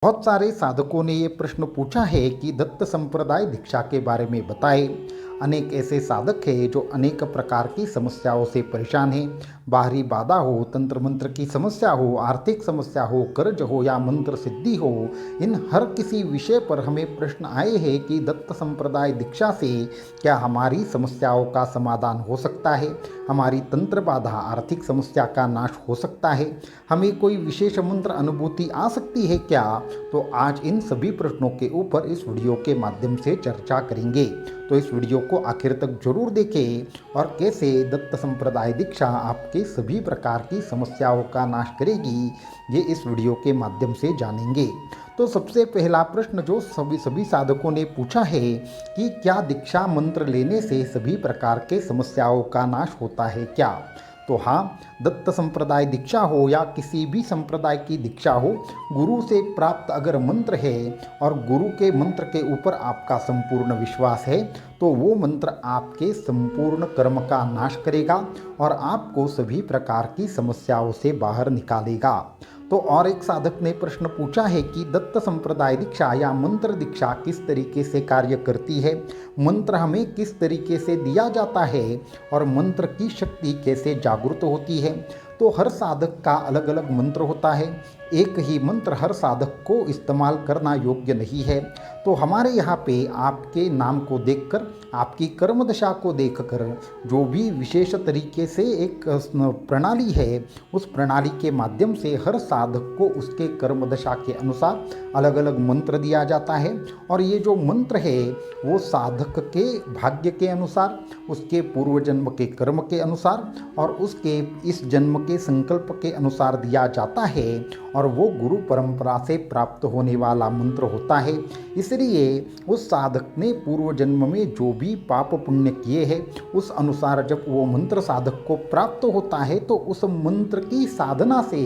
बहुत सारे साधकों ने ये प्रश्न पूछा है कि दत्त संप्रदाय दीक्षा के बारे में बताएं। अनेक ऐसे साधक हैं जो अनेक प्रकार की समस्याओं से परेशान हैं। बाहरी बाधा हो, तंत्र मंत्र की समस्या हो, आर्थिक समस्या हो, कर्ज हो या मंत्र सिद्धि हो, इन हर किसी विषय पर हमें प्रश्न आए हैं कि दत्त संप्रदाय दीक्षा से क्या हमारी समस्याओं का समाधान हो सकता है, हमारी तंत्र बाधा, आर्थिक समस्या का नाश हो सकता है, हमें कोई विशेष मंत्र अनुभूति आ सकती है क्या। तो आज इन सभी प्रश्नों के ऊपर इस वीडियो के माध्यम से चर्चा करेंगे। तो इस वीडियो को आखिर तक जरूर देखें और कैसे दत्त संप्रदाय दीक्षा आपके सभी प्रकार की समस्याओं का नाश करेगी, ये इस वीडियो के माध्यम से जानेंगे। तो सबसे पहला प्रश्न जो सभी साधकों ने पूछा है कि क्या दीक्षा मंत्र लेने से सभी प्रकार के समस्याओं का नाश होता है क्या। तो हाँ, दत्त संप्रदाय दीक्षा हो या किसी भी संप्रदाय की दीक्षा हो, गुरु से प्राप्त अगर मंत्र है और गुरु के मंत्र के ऊपर आपका संपूर्ण विश्वास है तो वो मंत्र आपके संपूर्ण कर्म का नाश करेगा और आपको सभी प्रकार की समस्याओं से बाहर निकालेगा। तो और एक साधक ने प्रश्न पूछा है कि दत्त संप्रदाय दीक्षा या मंत्र दीक्षा किस तरीके से कार्य करती है, मंत्र हमें किस तरीके से दिया जाता है और मंत्र की शक्ति कैसे जागृत होती है। तो हर साधक का अलग अलग मंत्र होता है, एक ही मंत्र हर साधक को इस्तेमाल करना योग्य नहीं है। तो हमारे यहाँ पे आपके नाम को देखकर, आपकी कर्म दशा को देखकर जो भी विशेष तरीके से एक प्रणाली है, उस प्रणाली के माध्यम से हर साधक को उसके कर्म दशा के अनुसार अलग अलग मंत्र दिया जाता है। और ये जो मंत्र है वो साधक के भाग्य के अनुसार, उसके पूर्व जन्म के कर्म के अनुसार और उसके इस जन्म के संकल्प के अनुसार दिया जाता है और वो गुरु परंपरा से प्राप्त होने वाला मंत्र होता है। इसलिए उस साधक ने पूर्व जन्म में जो भी पाप पुण्य किए हैं उस अनुसार जब वो मंत्र साधक को प्राप्त होता है तो उस मंत्र की साधना से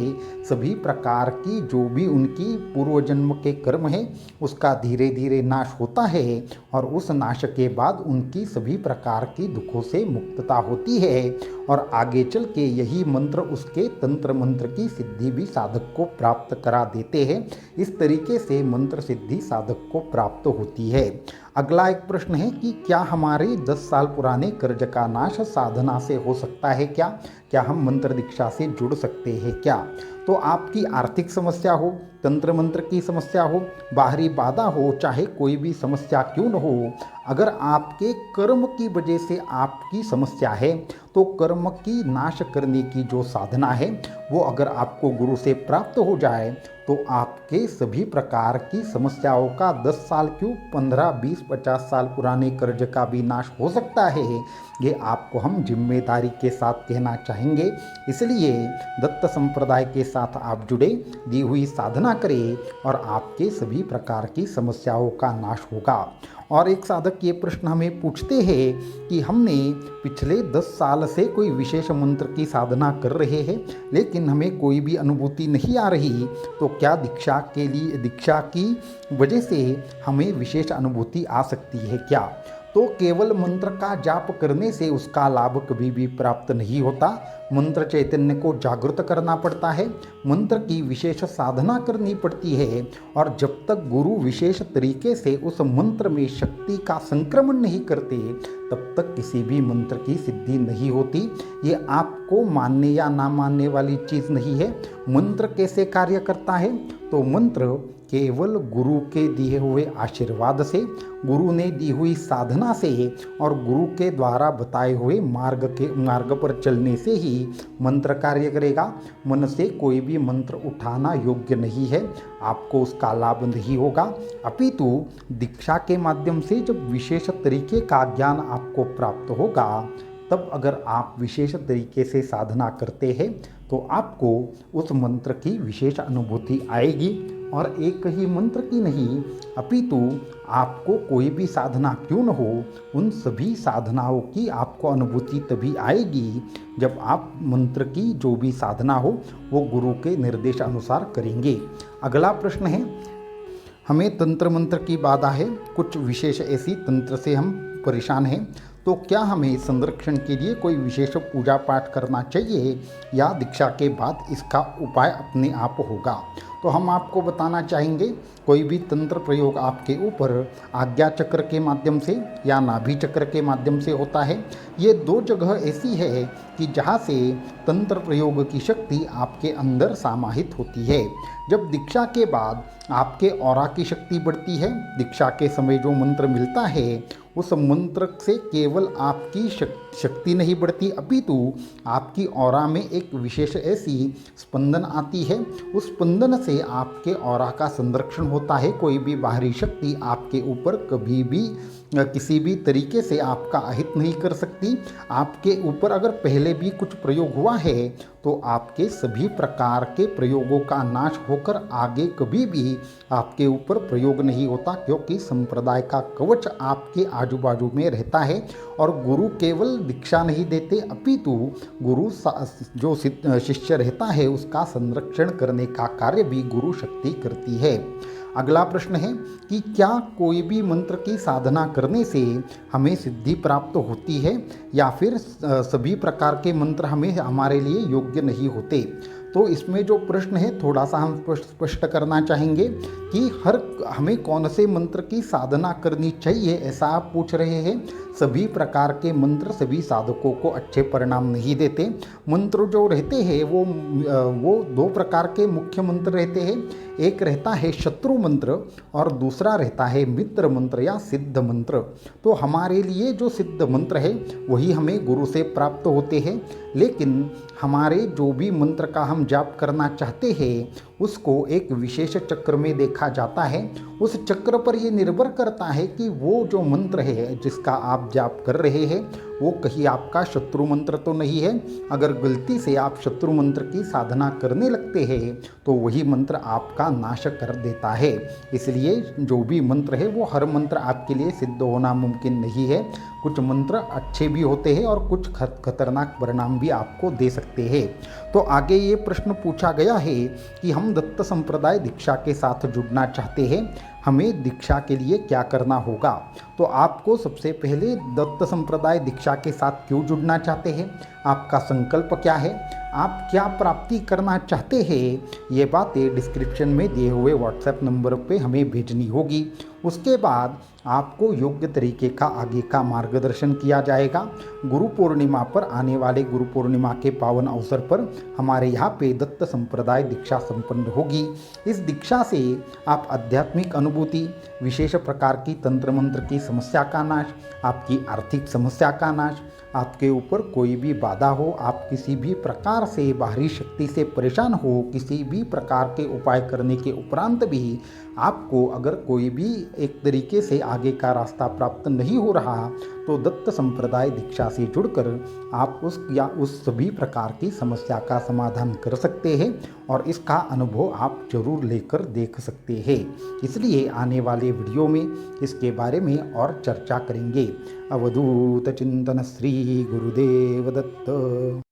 सभी प्रकार की जो भी उनकी पूर्व जन्म के कर्म है उसका धीरे धीरे नाश होता है और उस नाश के बाद उनकी सभी प्रकार की दुखों से मुक्तता होती है और आगे चल के यही मंत्र उसके तंत्र मंत्र की सिद्धि भी साधक को प्राप्त करा देते हैं। इस तरीके से मंत्र सिद्धि साधक को प्राप्त होती है। अगला एक प्रश्न है कि क्या हमारे 10 साल पुराने कर्ज का नाश साधना से हो सकता है क्या हम मंत्र दीक्षा से जुड़ सकते हैं क्या। तो आपकी आर्थिक समस्या हो, तंत्र मंत्र की समस्या हो, बाहरी बाधा हो, चाहे कोई भी समस्या क्यों न हो, अगर आपके कर्म की वजह से आपकी समस्या है तो कर्म की नाश करने की जो साधना है वो अगर आपको गुरु से प्राप्त हो जाए तो आपके सभी प्रकार की समस्याओं का 10 साल क्यों 15, 20, 50 साल पुराने कर्ज का भी नाश हो सकता है। ये आपको हम जिम्मेदारी के साथ कहना चाहेंगे। इसलिए दत्त संप्रदाय के साथ आप जुड़े, दी हुई साधना करें और आपके सभी प्रकार की समस्याओं का नाश होगा। और एक साधक ये प्रश्न हमें पूछते हैं कि हमने पिछले 10 साल से कोई विशेष मंत्र की साधना कर रहे हैं लेकिन हमें कोई भी अनुभूति नहीं आ रही, तो क्या दीक्षा की वजह से हमें विशेष अनुभूति आ सकती है क्या। तो केवल मंत्र का जाप करने से उसका लाभ कभी भी प्राप्त नहीं होता। मंत्र चैतन्य को जागृत करना पड़ता है, मंत्र की विशेष साधना करनी पड़ती है और जब तक गुरु विशेष तरीके से उस मंत्र में शक्ति का संक्रमण नहीं करते तब तक किसी भी मंत्र की सिद्धि नहीं होती। ये आपको मानने या ना मानने वाली चीज़ नहीं है। मंत्र कैसे कार्य करता है, तो मंत्र केवल गुरु के दिए हुए आशीर्वाद से, गुरु ने दी हुई साधना से और गुरु के द्वारा बताए हुए मार्ग पर चलने से ही मंत्र कार्य करेगा। मन से कोई भी मंत्र उठाना योग्य नहीं है, आपको उसका लाभ नहीं होगा। अपितु दीक्षा के माध्यम से जब विशेष तरीके का ज्ञान आपको प्राप्त होगा तब अगर आप विशेष तरीके से साधना करते हैं तो आपको उस मंत्र की विशेष अनुभूति आएगी और एक ही मंत्र की नहीं अपितु आपको कोई भी साधना क्यों न हो, उन सभी साधनाओं की आपको अनुभूति तभी आएगी जब आप मंत्र की जो भी साधना हो वो गुरु के निर्देश अनुसार करेंगे। अगला प्रश्न है, हमें तंत्र मंत्र की बाधा है, कुछ विशेष ऐसी तंत्र से हम परेशान हैं, तो क्या हमें संरक्षण के लिए कोई विशेष पूजा पाठ करना चाहिए या दीक्षा के बाद इसका उपाय अपने आप होगा। तो हम आपको बताना चाहेंगे कोई भी तंत्र प्रयोग आपके ऊपर आज्ञा चक्र के माध्यम से या नाभि चक्र के माध्यम से होता है। ये दो जगह ऐसी है कि जहाँ से तंत्र प्रयोग की शक्ति आपके अंदर समाहित होती है। जब दीक्षा के बाद आपके ऑरा की शक्ति बढ़ती है, दीक्षा के समय जो मंत्र मिलता है उस मंत्र से केवल आपकी शक्ति नहीं बढ़ती, अपितु आपकी ऑरा में एक विशेष ऐसी स्पंदन आती है। उस स्पंदन से आपके ऑरा का संरक्षण होता है। कोई भी बाहरी शक्ति आपके ऊपर कभी भी किसी भी तरीके से आपका अहित नहीं कर सकती। आपके ऊपर अगर पहले भी कुछ प्रयोग हुआ है तो आपके सभी प्रकार के प्रयोगों का नाश होकर आगे कभी भी आपके ऊपर प्रयोग नहीं होता, क्योंकि संप्रदाय का कवच आपके आजू बाजू में रहता है। और गुरु केवल दीक्षा नहीं देते, अपितु गुरु जो शिष्य रहता है उसका संरक्षण करने का कार्य भी गुरु शक्ति करती है। अगला प्रश्न है कि क्या कोई भी मंत्र की साधना करने से हमें सिद्धि प्राप्त होती है या फिर सभी प्रकार के मंत्र हमारे लिए योग्य नहीं होते। तो इसमें जो प्रश्न है थोड़ा सा हम स्पष्ट करना चाहेंगे कि हमें कौन से मंत्र की साधना करनी चाहिए, ऐसा आप पूछ रहे हैं। सभी प्रकार के मंत्र सभी साधकों को अच्छे परिणाम नहीं देते। मंत्र जो रहते हैं वो दो प्रकार के मुख्य मंत्र रहते हैं। एक रहता है शत्रु मंत्र और दूसरा रहता है मित्र मंत्र या सिद्ध मंत्र। तो हमारे लिए जो सिद्ध मंत्र है वही हमें गुरु से प्राप्त होते हैं, लेकिन हमारे जो भी मंत्र का हम जाप करना चाहते हैं उसको एक विशेष चक्र में देखा जाता है। उस चक्र पर ये निर्भर करता है कि वो जो मंत्र है जिसका आप जाप कर रहे हैं वो कहीं आपका शत्रु मंत्र तो नहीं है। अगर गलती से आप शत्रु मंत्र की साधना करने लगते हैं तो वही मंत्र आपका नाश कर देता है। इसलिए जो भी मंत्र है वो हर मंत्र आपके लिए सिद्ध होना मुमकिन नहीं है। कुछ मंत्र अच्छे भी होते हैं और कुछ खतरनाक परिणाम भी आपको दे सकते हैं। तो आगे ये प्रश्न पूछा गया है कि हम दत्त संप्रदाय दीक्षा के साथ जुड़ना चाहते हैं, हमें दीक्षा के लिए क्या करना होगा। तो आपको सबसे पहले दत्त संप्रदाय दीक्षा के साथ क्यों जुड़ना चाहते हैं, आपका संकल्प क्या है, आप क्या प्राप्ति करना चाहते हैं, ये बातें डिस्क्रिप्शन में दिए हुए व्हाट्सएप नंबर पे हमें भेजनी होगी। उसके बाद आपको योग्य तरीके का आगे का मार्गदर्शन किया जाएगा। गुरु पूर्णिमा पर, आने वाले गुरु पूर्णिमा के पावन अवसर पर हमारे यहाँ पे दत्त संप्रदाय दीक्षा संपन्न होगी। इस दीक्षा से आप आध्यात्मिक अनुभूति, विशेष प्रकार की तंत्र मंत्र की समस्या का नाश, आपकी आर्थिक समस्या का नाश, आपके ऊपर कोई भी बाधा हो, आप किसी भी प्रकार से बाहरी शक्ति से परेशान हो, किसी भी प्रकार के उपाय करने के उपरांत भी आपको अगर कोई भी एक तरीके से आगे का रास्ता प्राप्त नहीं हो रहा तो दत्त संप्रदाय दीक्षा से जुड़कर आप उस सभी प्रकार की समस्या का समाधान कर सकते हैं और इसका अनुभव आप जरूर लेकर देख सकते हैं। इसलिए आने वाले वीडियो में इसके बारे में और चर्चा करेंगे। अवधूत चिंतन श्री गुरुदेव दत्त।